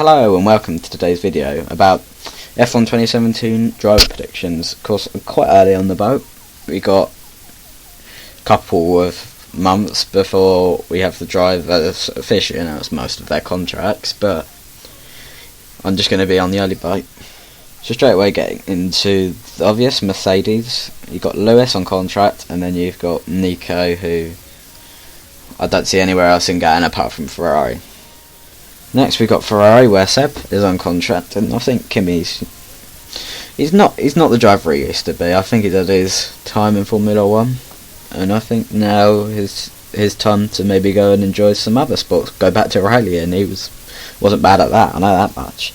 Hello and welcome to today's video about F1 2017 driver predictions. Of course, quite early on the boat. We got a couple of months before we have the drivers officially announce most of their contracts, but I'm just going to be on the early boat. So straight away getting into the obvious, Mercedes. You've got Lewis on contract, and then you've got Nico, who I don't see anywhere else in going apart from Ferrari. Next we got Ferrari, where Seb is on contract, and I think Kimi's he's not the driver he used to be. I think he did his time in Formula 1, and I think now his time to maybe go and enjoy some other sports. Go back to rally, and he wasn't bad at that. I know that much.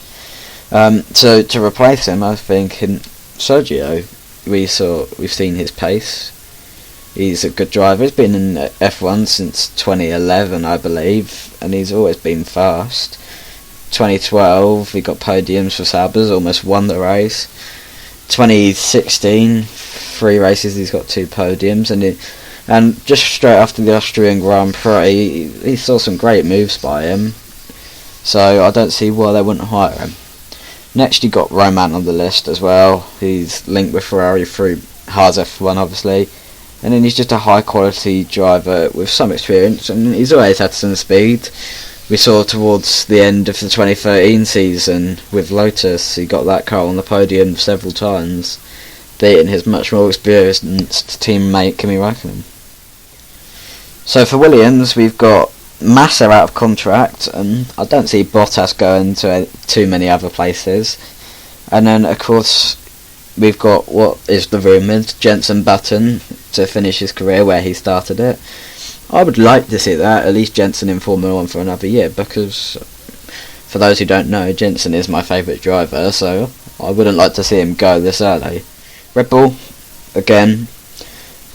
So to replace him, I think in Sergio, we've seen his pace. He's a good driver. He's been in F1 since 2011, I believe, and he's always been fast. 2012, he got podiums for Sabers, almost won the race. 2016, 3 races, he's got 2 podiums, and just straight after the Austrian Grand Prix, he saw some great moves by him. So I don't see why they wouldn't hire him. Next, you got Roman on the list as well. He's linked with Ferrari through Haas F1, obviously. And then he's just a high quality driver with some experience, and he's always had some speed. We saw towards the end of the 2013 season with Lotus, he got that car on the podium several times, beating his much more experienced teammate Kimi Räikkönen. So for Williams, we've got Massa out of contract, and I don't see Bottas going to too many other places. And then of course we've got what is the rumoured Jenson Button to finish his career where he started it. I would like to see that, at least Jenson in Formula 1 for another year, because for those who don't know, Jenson is my favourite driver, so I wouldn't like to see him go this early. Red Bull, again,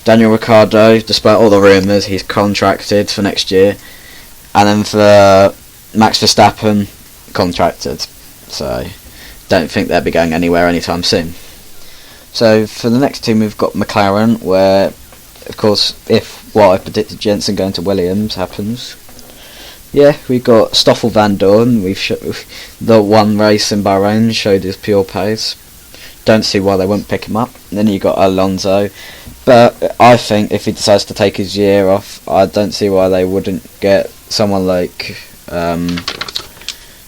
Daniel Ricciardo, despite all the rumours, he's contracted for next year. And then for Max Verstappen, contracted, so don't think they'll be going anywhere anytime soon. So for the next team, we've got McLaren, where, of course, if what I predicted, Jenson going to Williams happens, yeah, we've got Stoffel Van Dorn. The one race in Bahrain showed his pure pace. Don't see why they wouldn't pick him up. And then you got Alonso, but I think if he decides to take his year off, I don't see why they wouldn't get someone like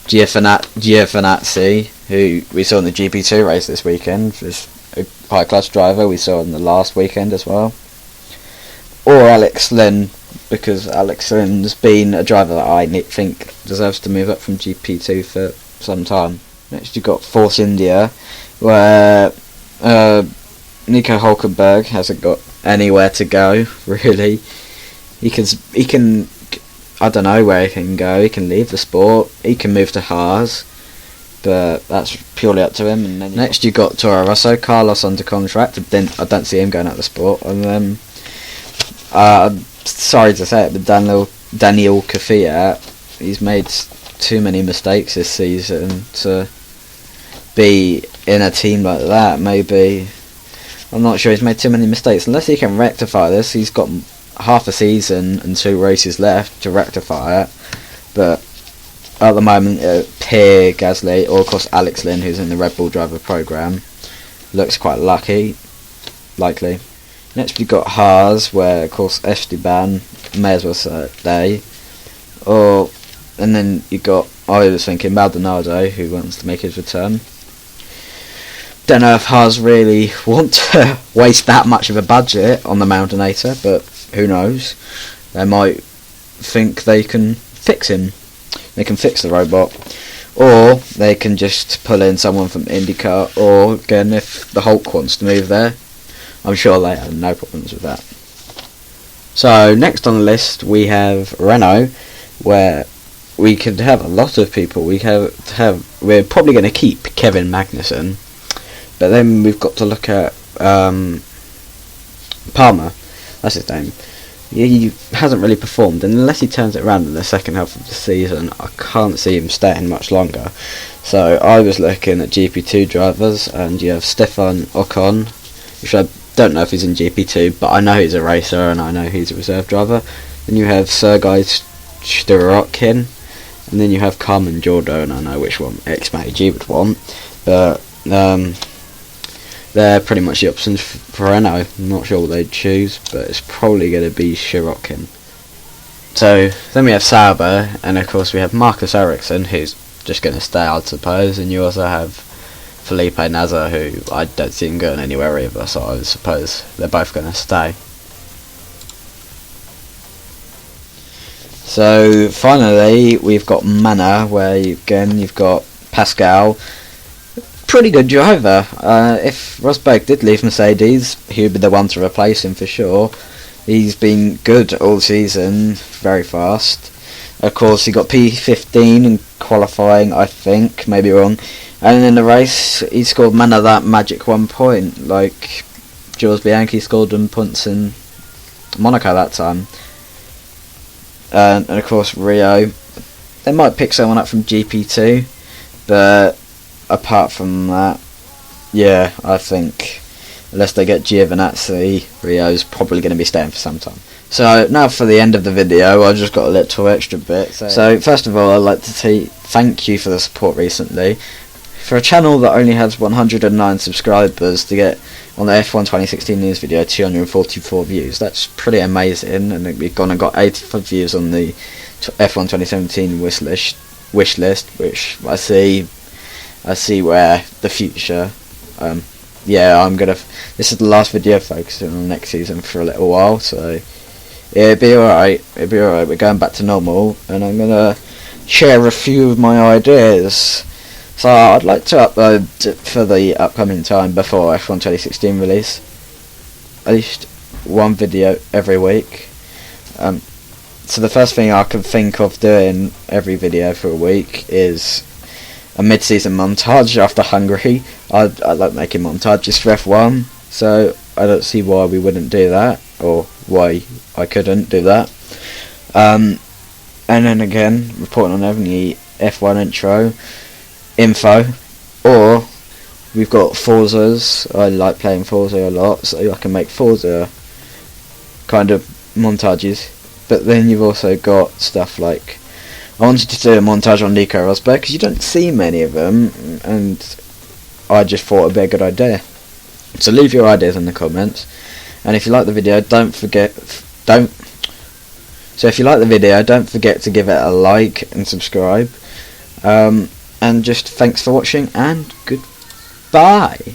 Giovinazzi, who we saw in the GP2 race this weekend. This a high class driver we saw in the last weekend as well, or Alex Lynn, because Alex Lynn's been a driver that I think deserves to move up from GP2 for some time. Next you've got Force India, where Nico Hülkenberg hasn't got anywhere to go really. He can I don't know where he can go. He can leave the sport, he can move to Haas, but that's purely up to him. And then next you got Toro Rosso, Carlos under contract. Then I don't see him going out of the sport. And then sorry to say it, but Daniel Kvyat, he's made too many mistakes this season to be in a team like that. Maybe, I'm not sure, he's made too many mistakes. Unless he can rectify this, he's got half a season and 2 races left to rectify it. But at the moment, Pierre Gasly, or of course Alex Lynn, who's in the Red Bull driver program, looks quite likely. Next we've got Haas, where of course Esteban may as well stay. And then you got, I was thinking Maldonado, who wants to make his return. Don't know if Haas really want to waste that much of a budget on the Maldonado, but who knows? They might think they can fix him. They can fix the robot, or they can just pull in someone from IndyCar, or again, if the Hulk wants to move there, I'm sure they have no problems with that. So next on the list we have Renault, where we could have a lot of people. We're probably going to keep Kevin Magnussen, but then we've got to look at Palmer. That's his name. He hasn't really performed, and unless he turns it around in the second half of the season, I can't see him staying much longer. So I was looking at GP2 drivers, and you have Stefan Ocon, which I don't know if he's in GP2, but I know he's a racer and I know he's a reserve driver. Then you have Sergei Shtyrotkin, and then you have Carmen Jordo, and I know which one X-Mage would want, but they're pretty much the options for Renault. I'm not sure what they'd choose, but it's probably going to be Shirokin. So then we have Sauber, and of course we have Marcus Ericsson, who's just going to stay, I suppose, and you also have Felipe Nasr, who I don't see him going anywhere either, so I suppose they're both going to stay. So finally we've got Manor, where again you've got Pascal, pretty good driver. If Rosberg did leave Mercedes, he would be the one to replace him for sure. He's been good all season, very fast. Of course, he got P15 in qualifying, I think, maybe wrong. And in the race, he scored man of that magic 1 point, like Jules Bianchi scored them points in Monaco that time. And of course, Rio, they might pick someone up from GP2, but apart from that, yeah, I think unless they get Giovinazzi, Rio's probably going to be staying for some time. So now for the end of the video, I've just got a little extra bit. So first of all, I'd like to say thank you for the support recently. For a channel that only has 109 subscribers, to get on the F1 2016 news video 244 views, that's pretty amazing. And we've gone and got 85 views on the F1 2017 wish list, which I see where the future. Yeah, this is the last video focusing on next season for a little while, so it'll be alright. We're going back to normal, and I'm gonna share a few of my ideas. So I'd like to upload for the upcoming time before F1 2016 release at least one video every week. So the first thing I can think of doing every video for a week is a mid-season montage after Hungary. I like making montages for F1, so I don't see why we wouldn't do that, or why I couldn't do that. And then again, reporting on any F1 intro info, or we've got Forzas. I like playing Forza a lot, so I can make Forza kind of montages. But then you've also got stuff like, I wanted to do a montage on Nico Rosberg because you don't see many of them, and I just thought it'd be a good idea. So leave your ideas in the comments, and if you like the video, don't forget to give it a like and subscribe. And just thanks for watching, and goodbye.